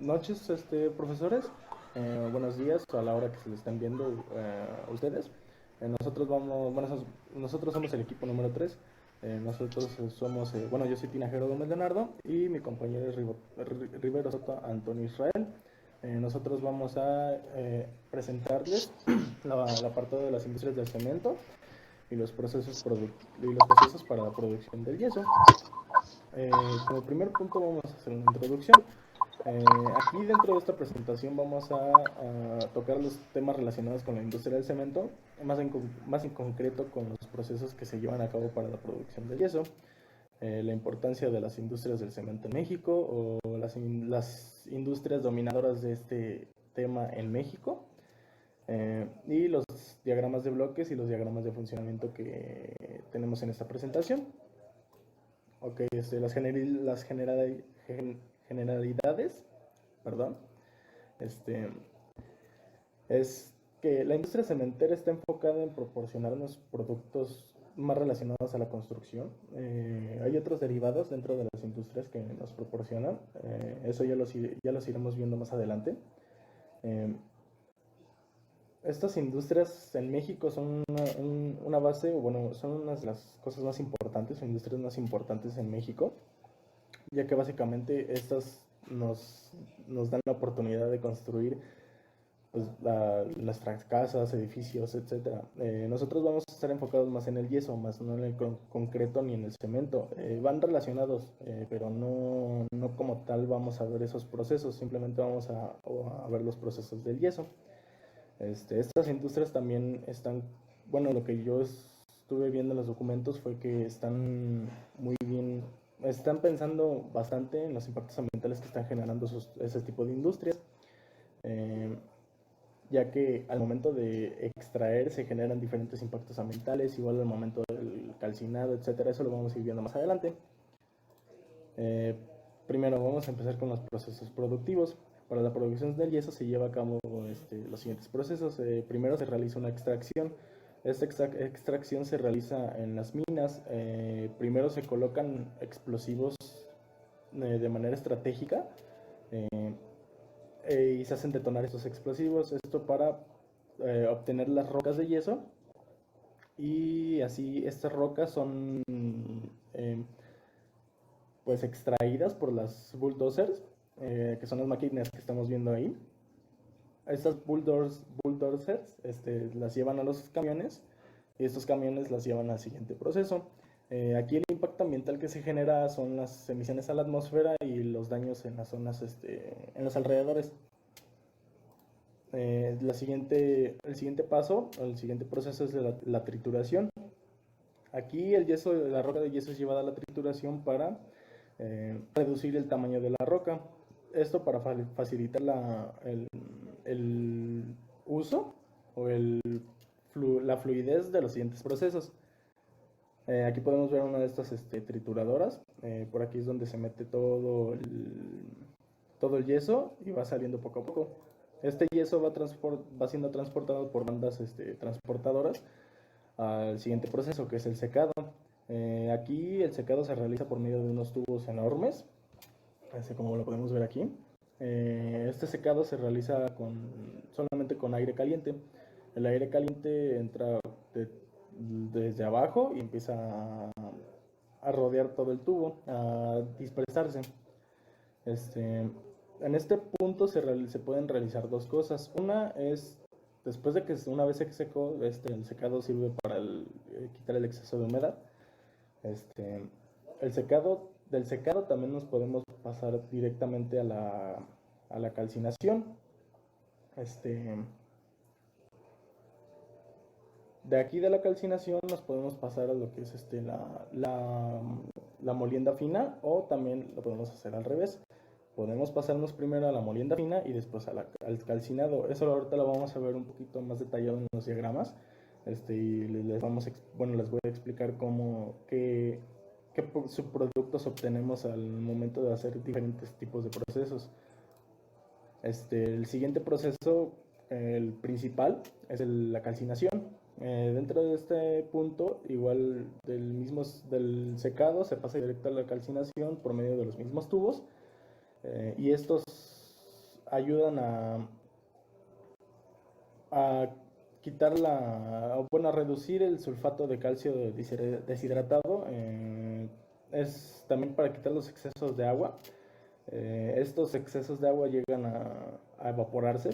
noches, profesores. Buenos días a la hora que se le están viendo a ustedes. Nosotros somos el equipo número 3. Nosotros somos, bueno, yo soy Tinajero Gómez Leonardo y mi compañero es Rivero Soto Antonio Israel. Nosotros vamos a presentarles la parte de las industrias del cemento y y los procesos para la producción del yeso. Como primer punto vamos a hacer una introducción. Aquí dentro de esta presentación vamos a tocar los temas relacionados con la industria del cemento, más en concreto con los procesos que se llevan a cabo para la producción del yeso, la importancia de las industrias del cemento en México o las industrias dominadoras de este tema en México, y los diagramas de bloques y los diagramas de funcionamiento que tenemos en esta presentación. Ok, generalidades, perdón, este, es que la industria cementera está enfocada en proporcionarnos productos más relacionados a la construcción. Hay otros derivados dentro de las industrias que nos proporcionan, eso ya los iremos viendo más adelante. Estas industrias en México son una base, o bueno, son unas de las cosas más importantes, o industrias más importantes en México, ya que básicamente estas nos dan la oportunidad de construir pues, nuestras casas, edificios, etc. Nosotros vamos a estar enfocados más en el yeso, más no en el concreto ni en el cemento. Van relacionados, pero no como tal vamos a ver esos procesos, simplemente vamos a ver los procesos del yeso. Estas industrias también están, bueno, lo que yo estuve viendo en los documentos fue que están muy bien, están pensando bastante en los impactos ambientales que están generando ese tipo de industrias, ya que al momento de extraer se generan diferentes impactos ambientales, igual al momento del calcinado, etcétera. Eso lo vamos a ir viendo más adelante. Primero vamos a empezar con los procesos productivos. Para la producción del yeso se lleva a cabo los siguientes procesos. Primero se realiza una extracción. Esta extracción se realiza en las minas. Primero se colocan explosivos de manera estratégica y se hacen detonar estos explosivos. Esto para obtener las rocas de yeso. Y así estas rocas son pues extraídas por las bulldozers, que son las máquinas que estamos viendo ahí. Estas bulldozers las llevan a los camiones y estos camiones las llevan al siguiente proceso. Aquí el impacto ambiental que se genera son las emisiones a la atmósfera y los daños en las zonas, en los alrededores. El siguiente paso, el siguiente proceso es la trituración. Aquí la roca de yeso es llevada a la trituración para reducir el tamaño de la roca. Esto para facilitar el uso o la fluidez de los siguientes procesos. Aquí podemos ver una de estas trituradoras. Por aquí es donde se mete todo el yeso y va saliendo poco a poco. Este yeso va siendo transportado por bandas transportadoras al siguiente proceso, que es el secado. Aquí el secado se realiza por medio de unos tubos enormes, así como lo podemos ver aquí. Este secado se realiza solamente con aire caliente. El aire caliente entra desde abajo y empieza a rodear todo el tubo, a dispersarse. En este punto se pueden realizar dos cosas. Una es, después de que una vez se secó, el secado sirve para quitar el exceso de humedad. Del secado también nos podemos pasar directamente a la calcinación. De aquí de la calcinación nos podemos pasar a lo que es la molienda fina, o también lo podemos hacer al revés. Podemos pasarnos primero a la molienda fina y después al calcinado. Eso ahorita lo vamos a ver un poquito más detallado en los diagramas. Y les voy a explicar qué subproductos obtenemos al momento de hacer diferentes tipos de procesos. El siguiente proceso, el principal, es la calcinación. Dentro de este punto, igual del secado, se pasa directo a la calcinación por medio de los mismos tubos. Y estos ayudan a quitar bueno, a reducir el sulfato de calcio deshidratado. Es también para quitar los excesos de agua. Estos excesos de agua llegan a evaporarse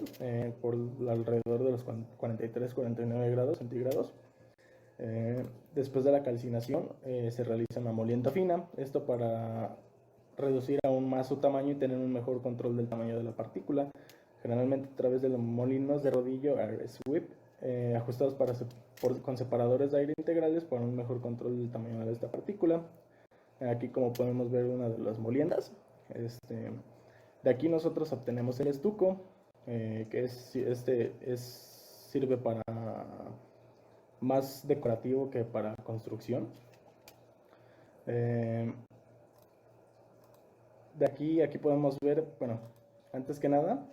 por alrededor de los 43-49 grados centígrados. Después de la calcinación se realiza una molienda fina, esto para reducir aún más su tamaño y tener un mejor control del tamaño de la partícula, generalmente a través de los molinos de rodillo air sweep, ajustados con separadores de aire integrales para un mejor control del tamaño de esta partícula. Aquí, como podemos ver, una de las moliendas. De aquí nosotros obtenemos el estuco, que sirve para más decorativo que para construcción. De aquí podemos ver, bueno, antes que nada,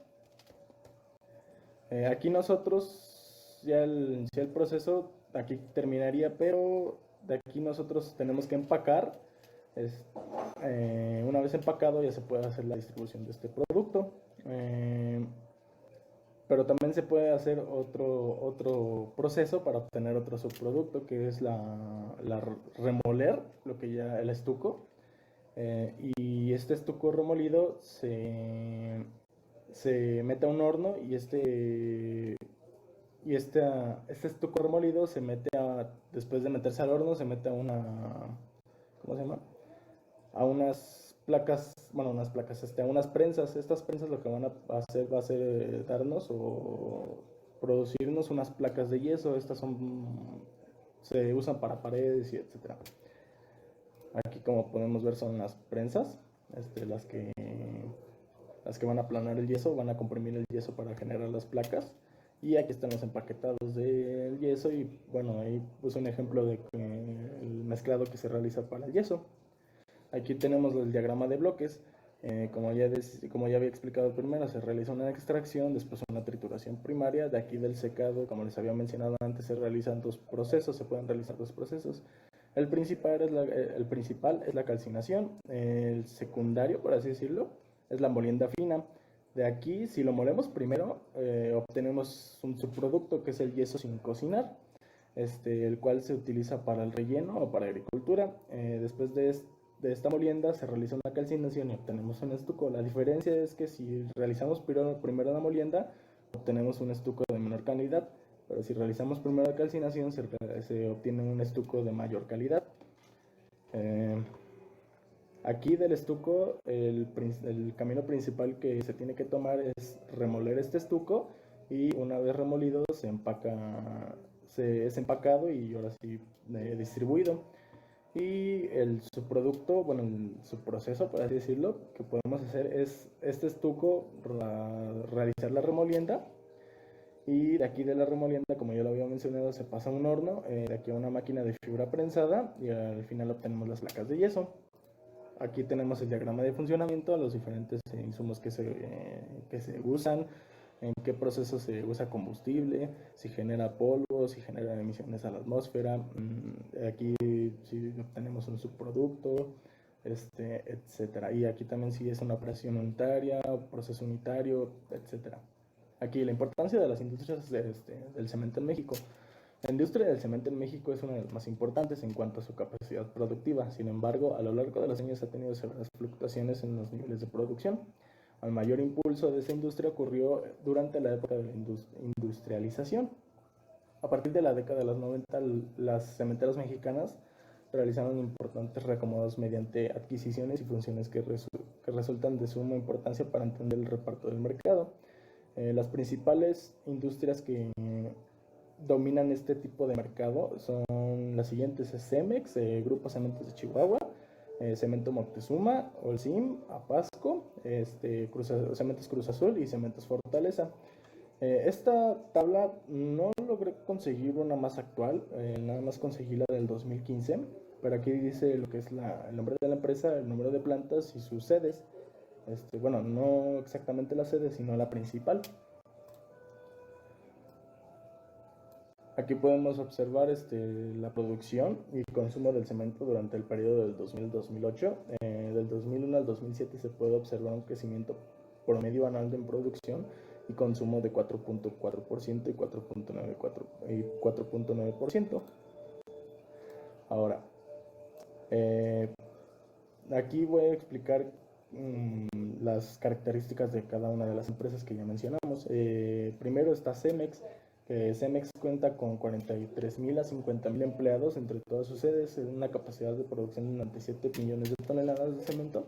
aquí nosotros ya el proceso aquí terminaría, pero de aquí nosotros tenemos que empacar. Una vez empacado ya se puede hacer la distribución de este producto. Pero también se puede hacer otro proceso para obtener otro subproducto, que es la remoler, lo que ya el estuco. Y este estuco remolido se mete a un horno y este estuco remolido se mete después de meterse al horno, se mete a ¿cómo se llama? A unas placas, bueno, a unas prensas. Estas prensas lo que van a hacer va a ser darnos o producirnos unas placas de yeso. Estas se usan para paredes y etcétera. Aquí, como podemos ver, son las prensas, las que van a aplanar el yeso, van a comprimir el yeso para generar las placas. Y aquí están los empaquetados del yeso y bueno, ahí puse un ejemplo de el mezclado que se realiza para el yeso. Aquí tenemos el diagrama de bloques. Como ya había explicado primero, se realiza una extracción, después una trituración primaria. De aquí del secado, como les había mencionado antes, se realizan dos procesos, se pueden realizar dos procesos. El principal es la calcinación. El secundario, por así decirlo, es la molienda fina. De aquí, si lo molemos primero, obtenemos un subproducto que es el yeso sin cocinar, el cual se utiliza para el relleno o para agricultura. Después de esta molienda se realiza una calcinación y obtenemos un estuco. La diferencia es que si realizamos primero la molienda, obtenemos un estuco de menor calidad, pero si realizamos primero la calcinación, se obtiene un estuco de mayor calidad. Aquí del estuco, el camino principal que se tiene que tomar es remoler este estuco, y una vez remolido es empacado y ahora sí distribuido. Y el subproducto, bueno, el subproceso, por así decirlo, que podemos hacer es este estuco, realizar la remolienda, y de aquí de la remolienda, como ya lo había mencionado, se pasa a un horno, de aquí a una máquina de fibra prensada, y al final obtenemos las placas de yeso. Aquí tenemos el diagrama de funcionamiento, los diferentes insumos que se usan, en qué proceso se usa combustible, si genera polvo, si genera emisiones a la atmósfera. Aquí sí obtenemos un subproducto, etcétera. Y aquí también si es una operación unitaria, proceso unitario, etcétera. Aquí la importancia de las industrias del cemento en México. La industria del cemento en México es una de las más importantes en cuanto a su capacidad productiva. Sin embargo, a lo largo de los años ha tenido severas fluctuaciones en los niveles de producción. El mayor impulso de esta industria ocurrió durante la época de la industrialización. A partir de la década de los 90, las cementeras mexicanas realizaron importantes reacomodos mediante adquisiciones y funciones que resultan de suma importancia para entender el reparto del mercado. Las principales industrias que dominan este tipo de mercado son las siguientes: Cemex, Grupo Cementos de Chihuahua, Cemento Moctezuma, Holcim, Apasco, Cementos Cruz Azul y Cementos Fortaleza. Esta tabla no logré conseguir una más actual, nada más conseguí la del 2015, pero aquí dice lo que es el nombre de la empresa, el número de plantas y sus sedes. Bueno, no exactamente la sede, sino la principal. Aquí podemos observar la producción y consumo del cemento durante el periodo del 2000 al 2008. Del 2001 al 2007 se puede observar un crecimiento promedio anual de producción y consumo de 4.4% y 4.9%. Ahora, aquí voy a explicar las características de cada una de las empresas que ya mencionamos. Primero está Cemex, que Cemex cuenta con 43,000 a 50,000 empleados entre todas sus sedes, una capacidad de producción de 97 millones de toneladas de cemento,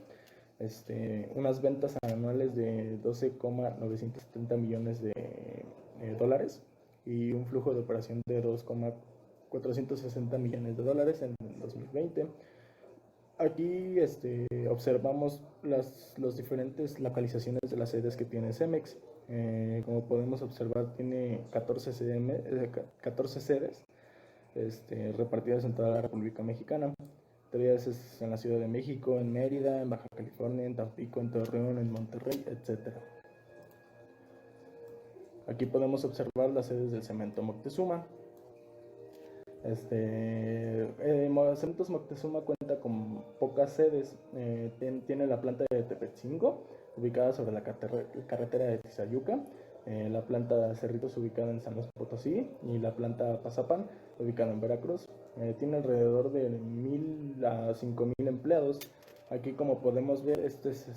unas ventas anuales de 12,970 millones de dólares y un flujo de operación de 2,460 millones de dólares en 2020. Aquí observamos las diferentes localizaciones de las sedes que tiene Cemex. Como podemos observar, tiene 14 sedes repartidas en toda la República Mexicana. 3 es en la Ciudad de México, en Mérida, en Baja California, en Tampico, en Torreón, en Monterrey, etc. Aquí podemos observar las sedes del Cemento Moctezuma. Cementos Moctezuma cuenta con pocas sedes. Tiene la planta de Tepetzingo, ubicada sobre la carretera de Tizayuca, la planta Cerritos, ubicada en San Luis Potosí, y la planta Pazapán, ubicada en Veracruz. Tiene alrededor de 1,000 a 5,000 empleados. Aquí como podemos ver, estas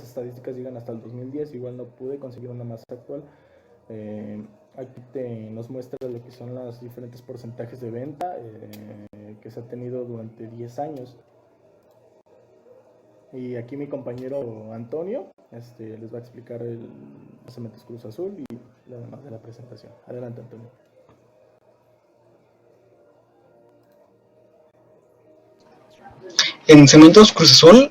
estadísticas llegan hasta el 2010. Igual no pude conseguir una más actual. Aquí nos muestra lo que son los diferentes porcentajes de venta que se ha tenido durante 10 años. Y aquí mi compañero Antonio les va a explicar los Cementos Cruz Azul y lo demás de la presentación. Adelante, Antonio. En Cementos Cruz Azul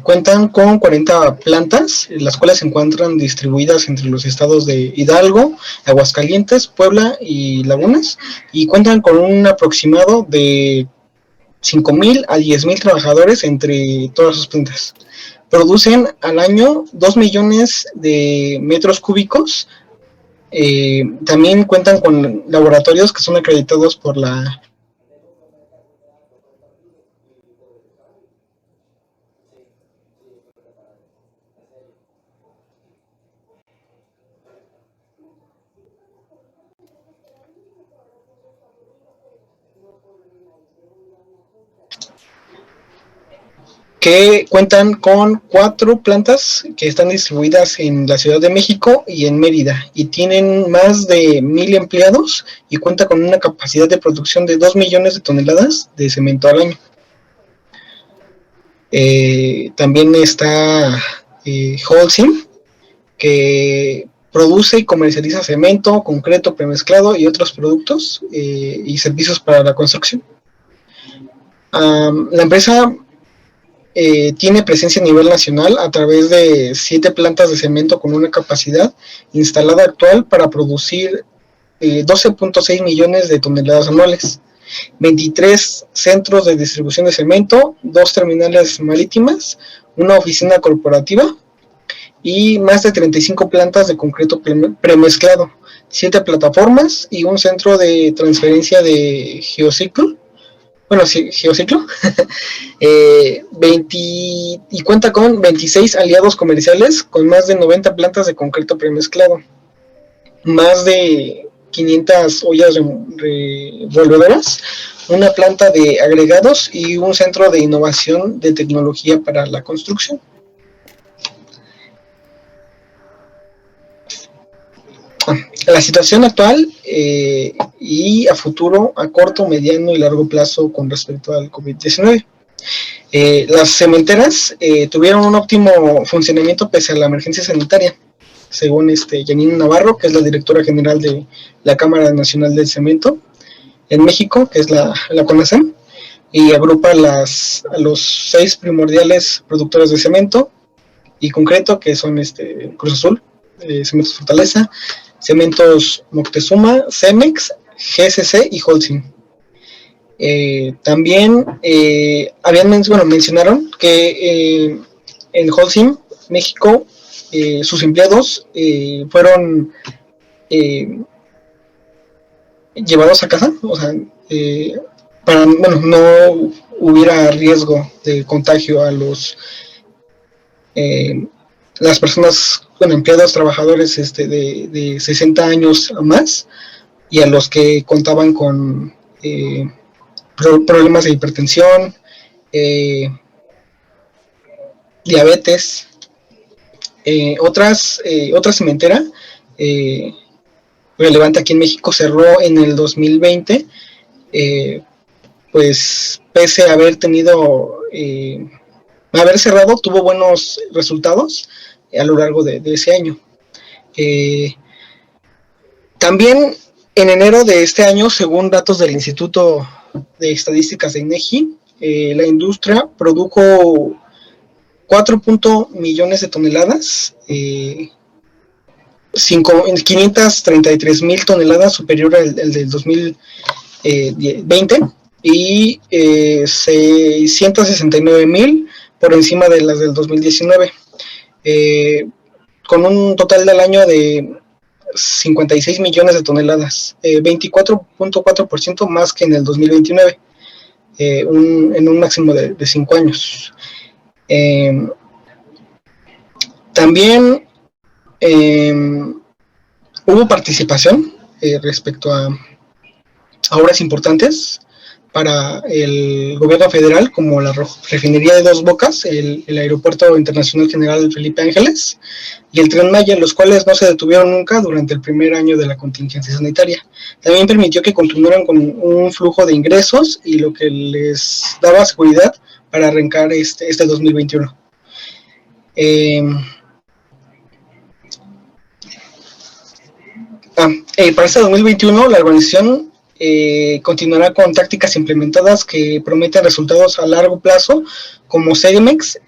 cuentan con 40 plantas, las cuales se encuentran distribuidas entre los estados de Hidalgo, Aguascalientes, Puebla y Lagunas, y cuentan con un aproximado de 5,000 a 10,000 trabajadores entre todas sus plantas. Producen al año 2 millones de metros cúbicos. También cuentan con laboratorios que son acreditados por la que cuentan con 4 plantas que están distribuidas en la Ciudad de México y en Mérida, y tienen más de 1,000 empleados y cuenta con una capacidad de producción de 2 millones de toneladas de cemento al año. También está Holcim, que produce y comercializa cemento, concreto premezclado y otros productos y servicios para la construcción. La empresa tiene presencia a nivel nacional a través de 7 plantas de cemento con una capacidad instalada actual para producir 12.6 millones de toneladas anuales, 23 centros de distribución de cemento, 2 terminales marítimas, una oficina corporativa y más de 35 plantas de concreto premezclado, 7 plataformas y un centro de transferencia de geociclo. Y cuenta con 26 aliados comerciales con más de 90 plantas de concreto premezclado, más de 500 ollas revolvedoras, una planta de agregados y un centro de innovación de tecnología para la construcción. La situación actual y a futuro, a corto, mediano y largo plazo con respecto al COVID-19. Las cementeras tuvieron un óptimo funcionamiento pese a la emergencia sanitaria, según Janine Navarro, que es la directora general de la Cámara Nacional del Cemento en México, que es la CONACEM, y agrupa a los 6 primordiales productores de cemento y concreto, que son Cruz Azul, Cementos Fortaleza, Cementos Moctezuma, Cemex, GCC y Holcim. También mencionaron que en Holcim, México, sus empleados fueron llevados a casa, o sea, no hubiera riesgo de contagio a las personas, bueno, empleados, trabajadores de 60 años o más, y a los que contaban con problemas de hipertensión, diabetes. Otra cementera relevante aquí en México cerró en el 2020, pues pese a haber cerrado, tuvo buenos resultados a lo largo de ese año. También en enero de este año, según datos del Instituto de Estadísticas de INEGI, la industria produjo 4 millones de toneladas, 533,000 toneladas, superior al del 2020, y 669,000 por encima de las del 2019, con un total del año de 56 millones de toneladas, 24.4% más que en el 2029, en un máximo de 5 años. También hubo participación respecto a obras importantes para el gobierno federal, como la refinería de Dos Bocas, el Aeropuerto Internacional General Felipe Ángeles y el Tren Maya, los cuales no se detuvieron nunca durante el primer año de la contingencia sanitaria. También permitió que continuaran con un flujo de ingresos y lo que les daba seguridad para arrancar este 2021. Para este 2021, la organización continuará con tácticas implementadas que prometen resultados a largo plazo, como CDMX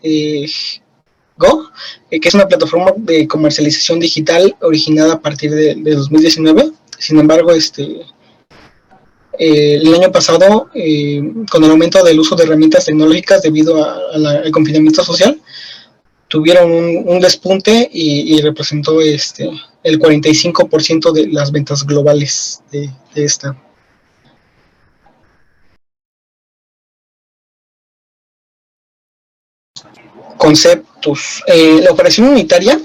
Go, que es una plataforma de comercialización digital originada a partir de 2019. Sin embargo, el año pasado, con el aumento del uso de herramientas tecnológicas debido al confinamiento social, tuvieron un despunte y representó el 45% de las ventas globales de esta. Conceptos. La operación unitaria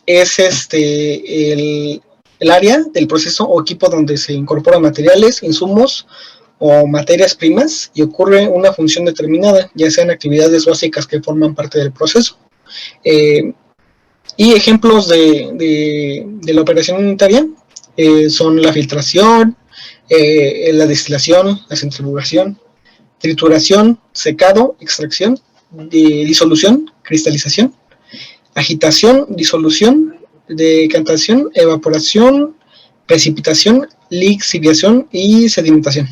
es el área del proceso o equipo donde se incorporan materiales, insumos o materias primas y ocurre una función determinada, ya sean actividades básicas que forman parte del proceso. Y ejemplos de la operación unitaria son la filtración, la destilación, la centrifugación, trituración, secado, extracción, disolución, cristalización, agitación, disolución, decantación, evaporación, precipitación, lixiviación y sedimentación.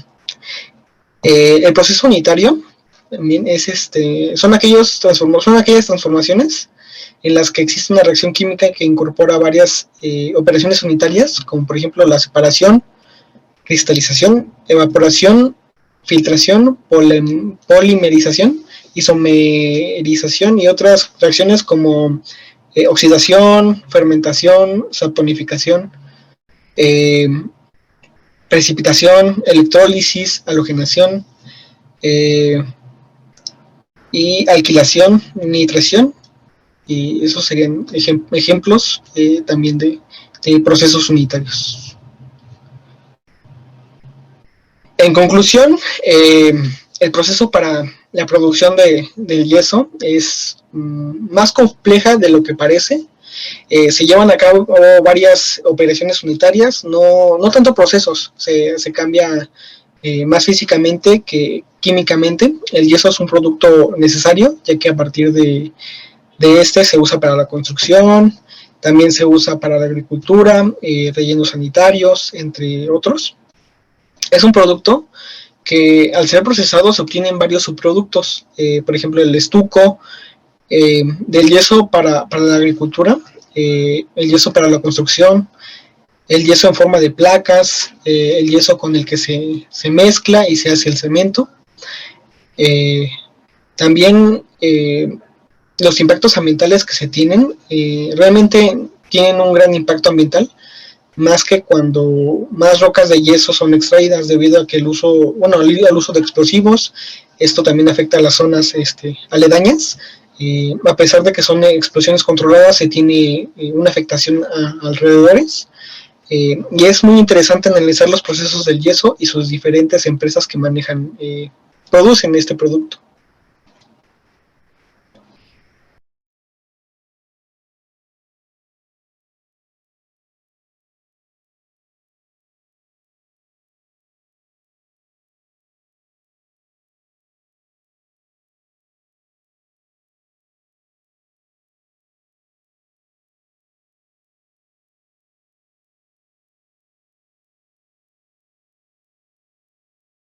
El proceso unitario también son aquellas transformaciones en las que existe una reacción química que incorpora varias operaciones unitarias, como por ejemplo la separación, cristalización, evaporación, filtración, polimerización, isomerización y otras reacciones como oxidación, fermentación, saponificación, precipitación, electrólisis, halogenación y alquilación, nitración, y esos serían ejemplos también de procesos unitarios. En conclusión, el proceso para la producción del yeso es más compleja de lo que parece. Se llevan a cabo varias operaciones unitarias, no tanto procesos, se cambia más físicamente que químicamente. El yeso es un producto necesario, ya que a partir de se usa para la construcción, también se usa para la agricultura, rellenos sanitarios, entre otros. Es un producto que al ser procesado se obtienen varios subproductos, por ejemplo el estuco, del yeso para la agricultura, el yeso para la construcción, el yeso en forma de placas, el yeso con el que se mezcla y se hace el cemento. También los impactos ambientales que se tienen, realmente tienen un gran impacto ambiental, más que cuando más rocas de yeso son extraídas debido a que el uso, bueno, al uso de explosivos. Esto también afecta a las zonas aledañas. A pesar de que son explosiones controladas, se tiene una afectación a alrededores. Y es muy interesante analizar los procesos del yeso y sus diferentes empresas que producen este producto.